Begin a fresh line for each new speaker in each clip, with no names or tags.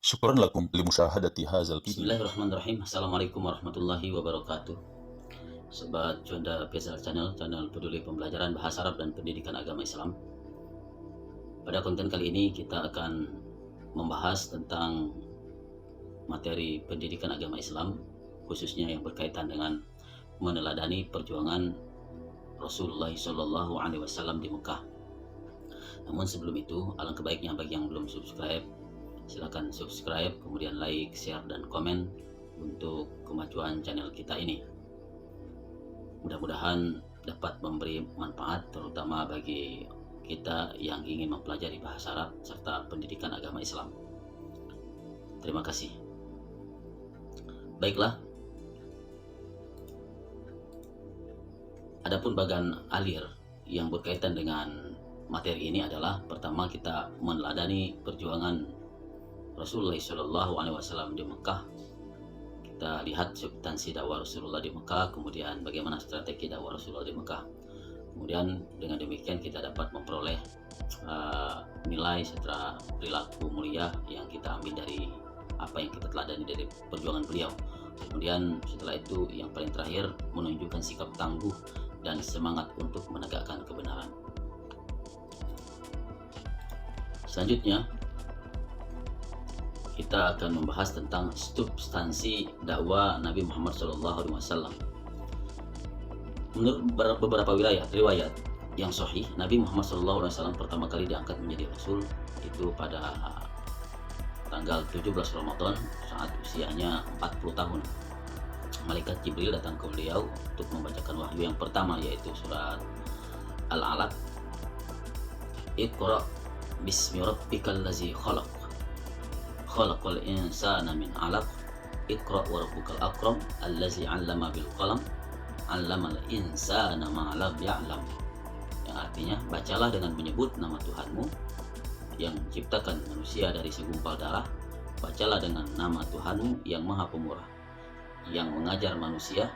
شكرا لكم لمشاهدة هذا الفيديو.
Bismillahirrahmanirrahim. Assalamualaikum warahmatullahi wabarakatuh. Sobat Cuanda PSL channel peduli pembelajaran bahasa Arab dan pendidikan agama Islam. Pada konten kali ini kita akan membahas tentang materi pendidikan agama Islam, khususnya yang berkaitan dengan meneladani perjuangan Rasulullah SAW di Mekah. Namun sebelum itu, alangkah baiknya bagi yang belum subscribe, silakan subscribe, kemudian like, share, dan komen untuk kemajuan channel kita ini. Mudah-mudahan dapat memberi manfaat terutama bagi kita yang ingin mempelajari bahasa Arab serta pendidikan agama Islam. Terima kasih. Baiklah. Adapun bagan alir yang berkaitan dengan materi ini adalah pertama kita meneladani perjuangan Rasulullah SAW di Mekah. Kita lihat substansi dakwah Rasulullah di Mekah, kemudian bagaimana strategi dakwah Rasulullah di Mekah. Kemudian dengan demikian kita dapat memperoleh nilai serta perilaku mulia yang kita ambil dari apa yang kita teladani dari perjuangan beliau. Kemudian setelah itu yang paling terakhir menunjukkan sikap tangguh dan semangat untuk menegakkan kebenaran. Selanjutnya kita akan membahas tentang substansi dakwah Nabi Muhammad SAW. Menurut beberapa riwayat yang sahih, Nabi Muhammad SAW pertama kali diangkat menjadi Rasul itu pada tanggal 17 Ramadan saat usianya 40 tahun. Malaikat Jibril datang ke beliau untuk membacakan wahyu yang pertama, yaitu surat Al-Alaq. Iqra bismi rabbikal ladzi khalaq. Khalaqal insana min 'alaq. Iqra wa rabbukal akram allazi 'allama bil qalam 'allamal insana ma lam ya'lam. Yang artinya, bacalah dengan menyebut nama Tuhanmu yang menciptakan manusia dari segumpal darah. Bacalah dengan nama Tuhanmu yang Maha Pemurah, yang mengajar manusia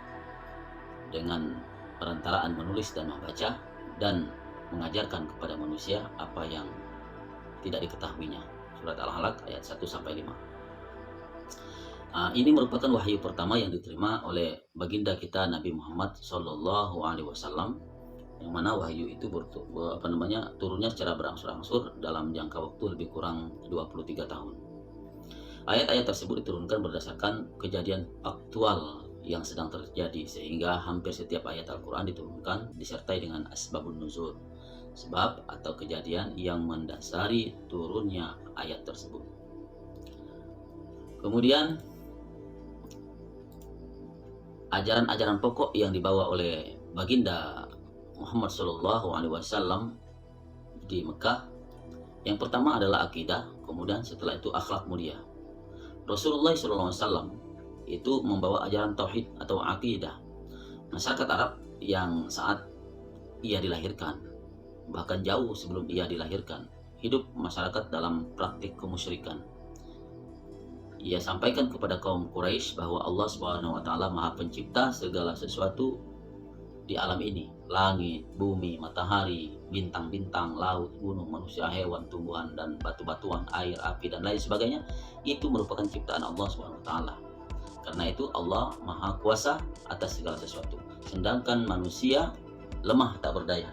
dengan perantaraan menulis dan membaca, dan mengajarkan kepada manusia apa yang tidak diketahuinya. Surat Al-Alaq ayat 1-5. Ini merupakan wahyu pertama yang diterima oleh baginda kita Nabi Muhammad SAW, yang mana wahyu itu turunnya secara berangsur-angsur dalam jangka waktu lebih kurang 23 tahun. Ayat-ayat tersebut diturunkan berdasarkan kejadian aktual yang sedang terjadi, sehingga hampir setiap ayat Al-Quran diturunkan disertai dengan asbabun nuzul, sebab atau kejadian yang mendasari turunnya ayat tersebut. Kemudian ajaran-ajaran pokok yang dibawa oleh baginda Muhammad SAW di Mekah, yang pertama adalah akidah, kemudian setelah itu akhlak mulia. Rasulullah SAW itu membawa ajaran tauhid atau akidah. Masyarakat Arab yang saat ia dilahirkan, bahkan jauh sebelum ia dilahirkan, hidup masyarakat dalam praktik kemusyrikan. Ia sampaikan kepada kaum Quraisy bahwa Allah SWT Maha Pencipta segala sesuatu di alam ini, langit, bumi, matahari, bintang-bintang, laut, gunung, manusia, hewan, tumbuhan, dan batu-batuan, air, api, dan lain sebagainya. Itu merupakan ciptaan Allah SWT. Karena itu Allah Maha Kuasa atas segala sesuatu, sedangkan manusia lemah tak berdaya.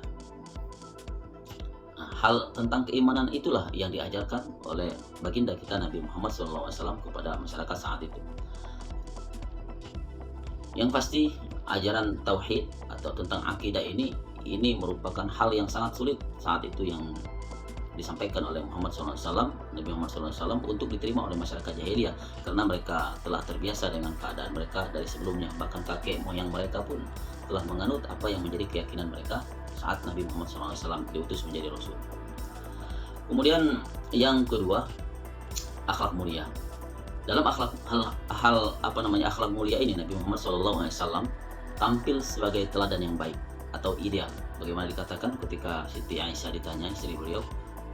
Hal tentang keimanan itulah yang diajarkan oleh baginda kita Nabi Muhammad SAW kepada masyarakat saat itu. Yang pasti ajaran tauhid atau tentang akidah ini merupakan hal yang sangat sulit saat itu yang disampaikan oleh Muhammad SAW, Nabi Muhammad SAW, untuk diterima oleh masyarakat jahiliyah, karena mereka telah terbiasa dengan keadaan mereka dari sebelumnya. Bahkan kakek moyang mereka pun telah menganut apa yang menjadi keyakinan mereka saat Nabi Muhammad SAW diutus menjadi Rasul. Kemudian yang kedua, akhlak mulia. Dalam akhlak mulia ini, Nabi Muhammad SAW tampil sebagai teladan yang baik atau ideal. Bagaimana dikatakan ketika Siti Aisyah ditanya, istri beliau,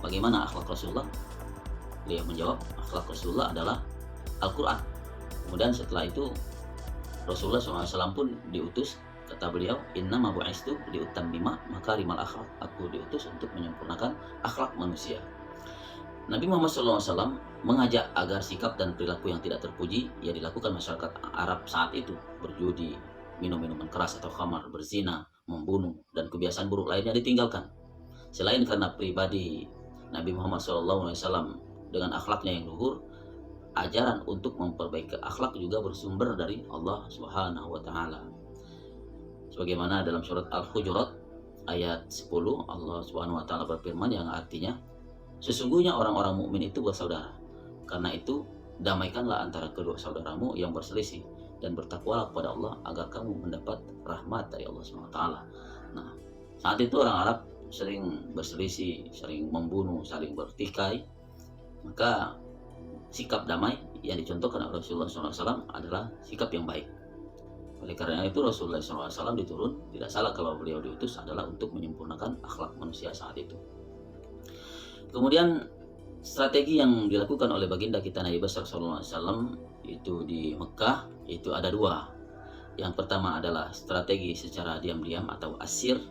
bagaimana akhlak Rasulullah? Beliau menjawab, akhlak Rasulullah adalah Al-Quran. Kemudian setelah itu Rasulullah SAW pun diutus, kata beliau, innama bu'istu liutammima makarimal akhlak. Aku diutus untuk menyempurnakan akhlak manusia. Nabi Muhammad SAW mengajak agar sikap dan perilaku yang tidak terpuji yang dilakukan masyarakat Arab saat itu, berjudi, minum minuman keras atau khamar, berzina, membunuh, dan kebiasaan buruk lainnya ditinggalkan. Selain karena pribadi Nabi Muhammad SAW dengan akhlaknya yang luhur, ajaran untuk memperbaiki akhlak juga bersumber dari Allah Subhanahu wa taala. Sebagaimana dalam surat Al-Hujurat ayat 10, Allah Subhanahu wa taala berfirman yang artinya, sesungguhnya orang-orang mukmin itu bersaudara. Karena itu, damaikanlah antara kedua saudaramu yang berselisih dan bertakwalah kepada Allah agar kamu mendapat rahmat dari Allah Subhanahu wa taala. Nah, saat itu orang Arab sering berselisih, sering membunuh, saling bertikai. Maka sikap damai yang dicontohkan oleh Rasulullah SAW adalah sikap yang baik. Oleh karena itu Rasulullah SAW diturun, tidak salah kalau beliau diutus adalah untuk menyempurnakan akhlak manusia saat itu. Kemudian strategi yang dilakukan oleh baginda kita Nabi besar SAW itu di Mekah itu ada dua. Yang pertama adalah strategi secara diam-diam atau asir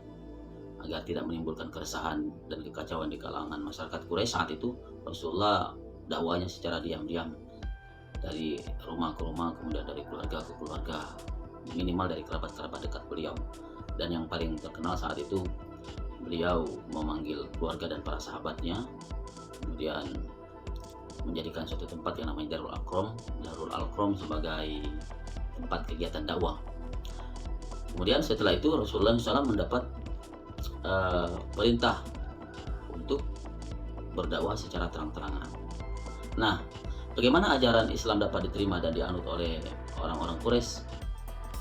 agar tidak menimbulkan keresahan dan kekacauan di kalangan masyarakat Quraisy saat itu. Rasulullah dakwanya secara diam-diam dari rumah ke rumah, kemudian dari keluarga ke keluarga, minimal dari kerabat-kerabat dekat beliau. Dan yang paling terkenal saat itu beliau memanggil keluarga dan para sahabatnya, kemudian menjadikan suatu tempat yang namanya Darul Alqram sebagai tempat kegiatan dakwah. Kemudian setelah itu Rasulullah SAW mendapat perintah untuk berdakwah secara terang-terangan. Nah, bagaimana ajaran Islam dapat diterima dan dianut oleh orang-orang Quraisy?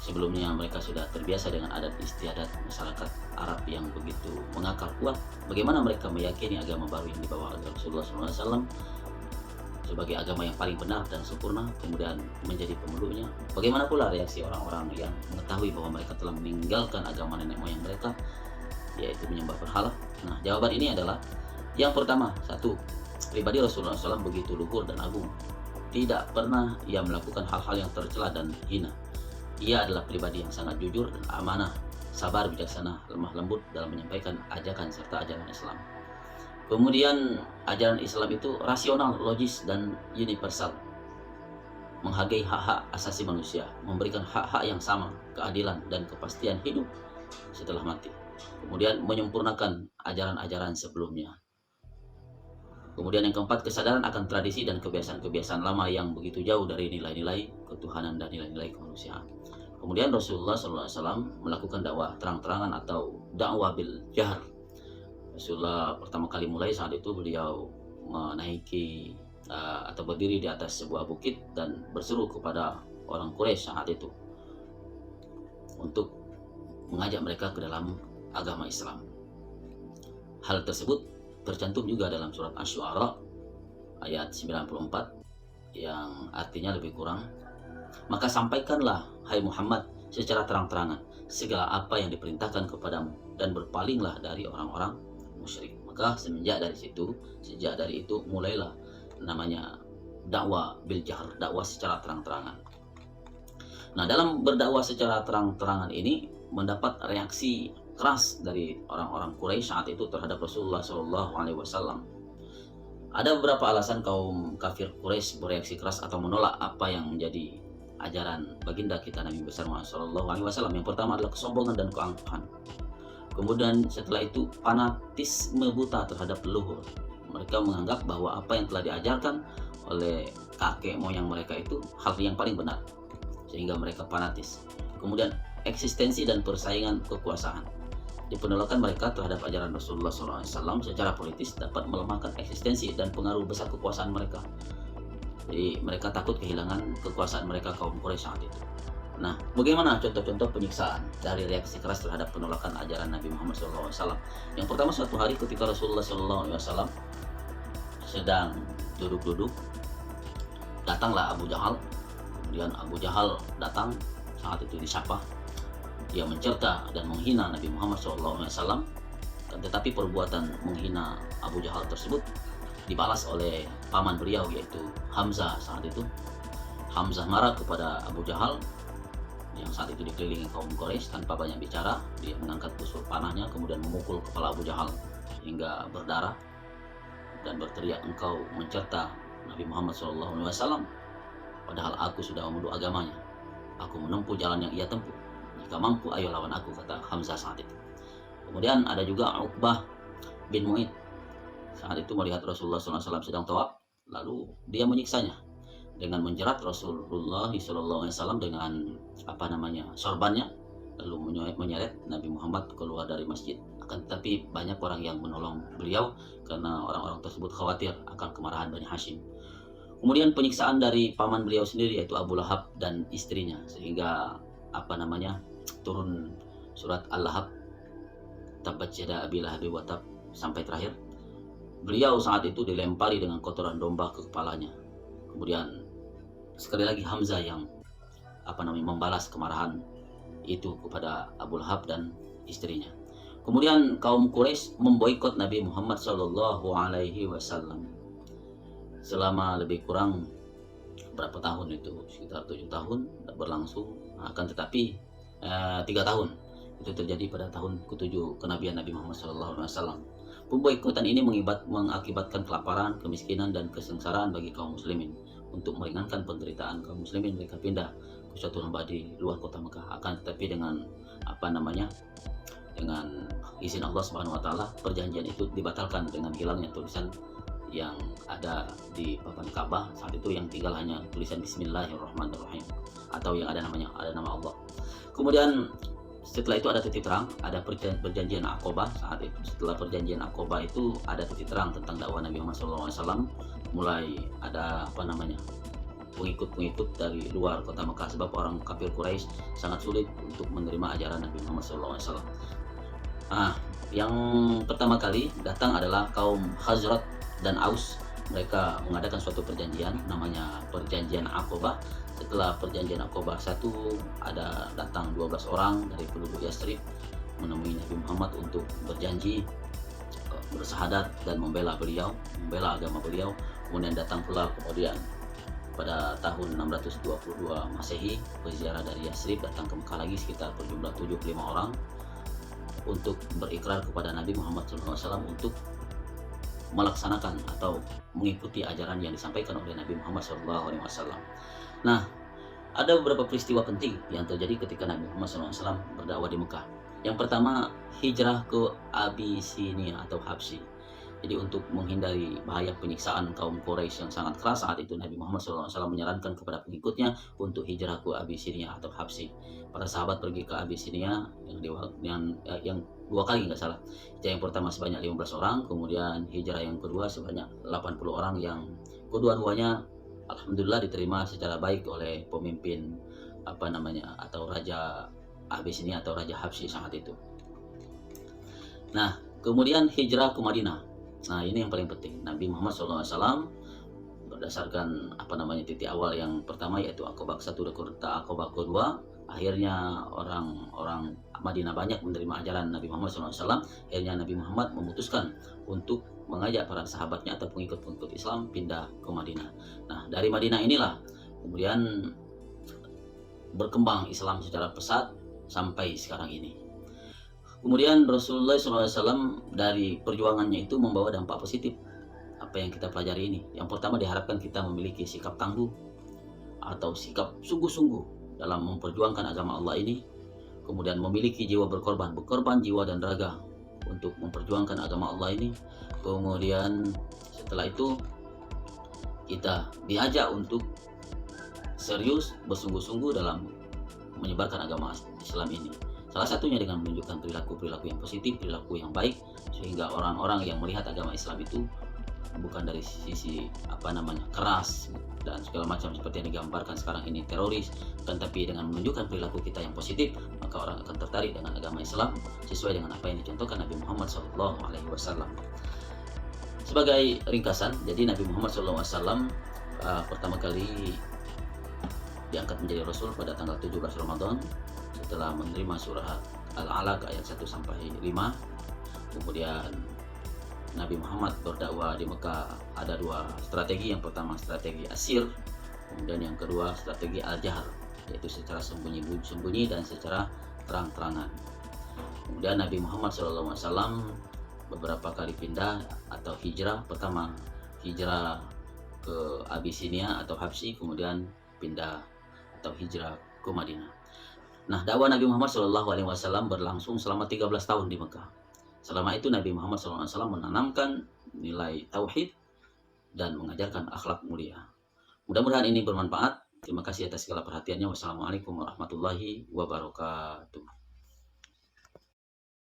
Sebelumnya mereka sudah terbiasa dengan adat istiadat masyarakat Arab yang begitu mengakar kuat. Bagaimana mereka meyakini agama baru yang dibawa oleh Rasulullah SAW sebagai agama yang paling benar dan sempurna, kemudian menjadi pemeluknya? Bagaimana pula reaksi orang-orang yang mengetahui bahwa mereka telah meninggalkan agama nenek moyang mereka, yaitu menyembah berhala? Nah, jawaban ini adalah yang pertama, satu, pribadi Rasulullah SAW begitu luhur dan agung. Tidak pernah ia melakukan hal-hal yang tercela dan hina. Ia adalah pribadi yang sangat jujur dan amanah, sabar, bijaksana, lemah lembut dalam menyampaikan ajakan serta ajaran Islam. Kemudian ajaran Islam itu rasional, logis, dan universal. Menghargai hak-hak asasi manusia, memberikan hak-hak yang sama, keadilan, dan kepastian hidup setelah mati. Kemudian menyempurnakan ajaran-ajaran sebelumnya. Kemudian yang keempat, kesadaran akan tradisi dan kebiasaan-kebiasaan lama yang begitu jauh dari nilai-nilai ketuhanan dan nilai-nilai kemanusiaan. Kemudian Rasulullah SAW melakukan dakwah terang-terangan atau dakwah bil jahr. Rasulullah pertama kali mulai saat itu beliau menaiki atau berdiri di atas sebuah bukit dan berseru kepada orang Quraisy saat itu untuk mengajak mereka ke dalam agama Islam. Hal tersebut tercantum juga dalam surat Asy-Syu'ara ayat 94 yang artinya lebih kurang, maka sampaikanlah hai Muhammad secara terang-terangan segala apa yang diperintahkan kepadamu dan berpalinglah dari orang-orang musyrik. Maka sejak dari itu mulailah namanya dakwah bil jahr, dakwah secara terang-terangan. Nah, dalam berdakwah secara terang-terangan ini mendapat reaksi keras dari orang-orang Quraisy saat itu terhadap Rasulullah SAW. Ada beberapa alasan kaum kafir Quraisy bereaksi keras atau menolak apa yang menjadi ajaran baginda kita Nabi besar Muhammad SAW. Yang pertama adalah kesombongan dan keangkuhan. Kemudian setelah itu fanatisme buta terhadap leluhur. Mereka menganggap bahwa apa yang telah diajarkan oleh kakek moyang mereka itu hal yang paling benar, sehingga mereka fanatis. Kemudian eksistensi dan persaingan kekuasaan. Di penolakan mereka terhadap ajaran Rasulullah SAW secara politis dapat melemahkan eksistensi dan pengaruh besar kekuasaan mereka. Jadi mereka takut kehilangan kekuasaan mereka kaum Quraisy saat itu. Nah, bagaimana contoh-contoh penyiksaan dari reaksi keras terhadap penolakan ajaran Nabi Muhammad SAW? Yang pertama, suatu hari ketika Rasulullah SAW sedang duduk-duduk, datanglah Abu Jahal. Kemudian Abu Jahal datang, saat itu disapa. Dia mencerca dan menghina Nabi Muhammad SAW, tetapi perbuatan menghina Abu Jahal tersebut dibalas oleh paman beliau yaitu Hamzah saat itu. Hamzah marah kepada Abu Jahal yang saat itu dikelilingi kaum Quraisy. Tanpa banyak bicara, dia mengangkat busur panahnya kemudian memukul kepala Abu Jahal hingga berdarah. dan berteriak, engkau mencerca Nabi Muhammad SAW, padahal aku sudah memeluk agamanya. Aku menempuh jalan yang ia tempuh. Jika mampu, ayo lawan aku, kata Hamzah saat itu. Kemudian ada juga Uqbah bin Mu'id. Saat itu melihat Rasulullah SAW sedang tawaf, lalu dia menyiksanya dengan menjerat Rasulullah SAW dengan sorbannya, lalu menyeret Nabi Muhammad keluar dari masjid. Akan tetapi banyak orang yang menolong beliau karena orang-orang tersebut khawatir akan kemarahan Bani Hashim. Kemudian penyiksaan dari paman beliau sendiri, yaitu Abu Lahab dan istrinya, sehingga turun surat Al-Lahab, tabbat yada abi lahabi wa tab, sampai terakhir. Beliau saat itu dilempari dengan kotoran domba ke kepalanya. Kemudian sekali lagi Hamzah yang membalas kemarahan itu kepada Abu Lahab dan istrinya. Kemudian kaum Quraisy memboikot Nabi Muhammad SAW selama lebih kurang berapa tahun itu, sekitar 7 tahun berlangsung. Akan tetapi 3 tahun itu terjadi pada tahun ke-7 kenabian Nabi Muhammad SAW. Pemboikotan ini mengakibatkan kelaparan, kemiskinan, dan kesengsaraan bagi kaum muslimin. Untuk meringankan penderitaan kaum muslimin, mereka pindah ke suatu lembah di luar kota Mekah. Akan tetapi dengan dengan izin Allah Subhanahu wa taala, perjanjian itu dibatalkan dengan hilangnya tulisan yang ada di papan Ka'bah. Saat itu yang tinggal hanya tulisan Bismillahirrahmanirrahim, atau yang ada nama Allah. Kemudian setelah itu ada titik terang, ada perjanjian Aqabah. Saat itu setelah perjanjian Aqabah itu ada titik terang tentang dakwah Nabi Muhammad SAW. Mulai ada pengikut-pengikut dari luar kota Mekah, sebab orang kafir Quraisy sangat sulit untuk menerima ajaran Nabi Muhammad SAW. Yang pertama kali datang adalah kaum Khazraj dan Aus. Mereka mengadakan suatu perjanjian, namanya perjanjian Aqabah. Setelah perjanjian Aqabah 1, ada datang 12 orang dari penduduk Yathrib menemui Nabi Muhammad untuk berjanji bersahadat dan membela agama beliau. Kemudian datang pula pada tahun 622 Masehi, peziarah dari Yathrib datang ke Mekah lagi sekitar berjumlah 75 orang untuk berikrar kepada Nabi Muhammad SAW untuk melaksanakan atau mengikuti ajaran yang disampaikan oleh Nabi Muhammad SAW. Nah, ada beberapa peristiwa penting yang terjadi ketika Nabi Muhammad SAW berdakwah di Mekah. Yang pertama, hijrah ke Abyssinia atau Habsyi. Jadi untuk menghindari bahaya penyiksaan kaum Quraisy yang sangat keras, saat itu Nabi Muhammad SAW menyarankan kepada pengikutnya untuk hijrah ke Abyssinia atau Habsyi. Para sahabat pergi ke Abyssinia yang 2 kali nggak salah. Hijrah yang pertama sebanyak 15 orang, kemudian hijrah yang kedua sebanyak 80 orang, yang kedua-duanya alhamdulillah diterima secara baik oleh pemimpin atau raja Abyssinia atau raja Habsyi saat itu. Nah, kemudian hijrah ke Madinah. Nah, ini yang paling penting. Nabi Muhammad SAW berdasarkan titik awal yang pertama, yaitu Aqabah 1 dan Aqabah kedua, akhirnya orang Madinah banyak menerima ajaran Nabi Muhammad SAW. Akhirnya Nabi Muhammad memutuskan untuk mengajak para sahabatnya atau pengikut-pengikut Islam pindah ke Madinah. Nah, dari Madinah inilah kemudian berkembang Islam secara pesat sampai sekarang ini. Kemudian Rasulullah SAW dari perjuangannya itu membawa dampak positif. Apa yang kita pelajari ini? Yang pertama, diharapkan kita memiliki sikap tangguh atau sikap sungguh-sungguh dalam memperjuangkan agama Allah ini. Kemudian memiliki jiwa berkorban jiwa dan raga untuk memperjuangkan agama Allah ini. Kemudian setelah itu kita diajak untuk serius, bersungguh-sungguh dalam menyebarkan agama Islam ini. Salah satunya dengan menunjukkan perilaku-perilaku yang positif, perilaku yang baik, sehingga orang-orang yang melihat agama Islam itu bukan dari sisi keras dan segala macam seperti yang digambarkan sekarang ini, teroris, tapi dengan menunjukkan perilaku kita yang positif, maka orang akan tertarik dengan agama Islam sesuai dengan apa yang dicontohkan Nabi Muhammad SAW. Sebagai ringkasan, jadi Nabi Muhammad SAW pertama kali diangkat menjadi Rasul pada tanggal 17 Ramadan setelah menerima surah Al-Alaq ayat 1-5. Kemudian Nabi Muhammad berdakwah di Mekah ada 2 strategi. Yang pertama strategi Asir, kemudian yang kedua strategi Al-Jahr, yaitu secara sembunyi dan secara terang-terangan. Kemudian Nabi Muhammad SAW beberapa kali pindah atau hijrah. Pertama hijrah ke Abyssinia atau Habsyi, kemudian pindah atau hijrah ke Madinah. Nah, dakwah Nabi Muhammad SAW berlangsung selama 13 tahun di Mekah. Selama itu Nabi Muhammad SAW menanamkan nilai tauhid dan mengajarkan akhlak mulia. Mudah-mudahan ini bermanfaat. Terima kasih atas segala perhatiannya. Wassalamualaikum warahmatullahi wabarakatuh.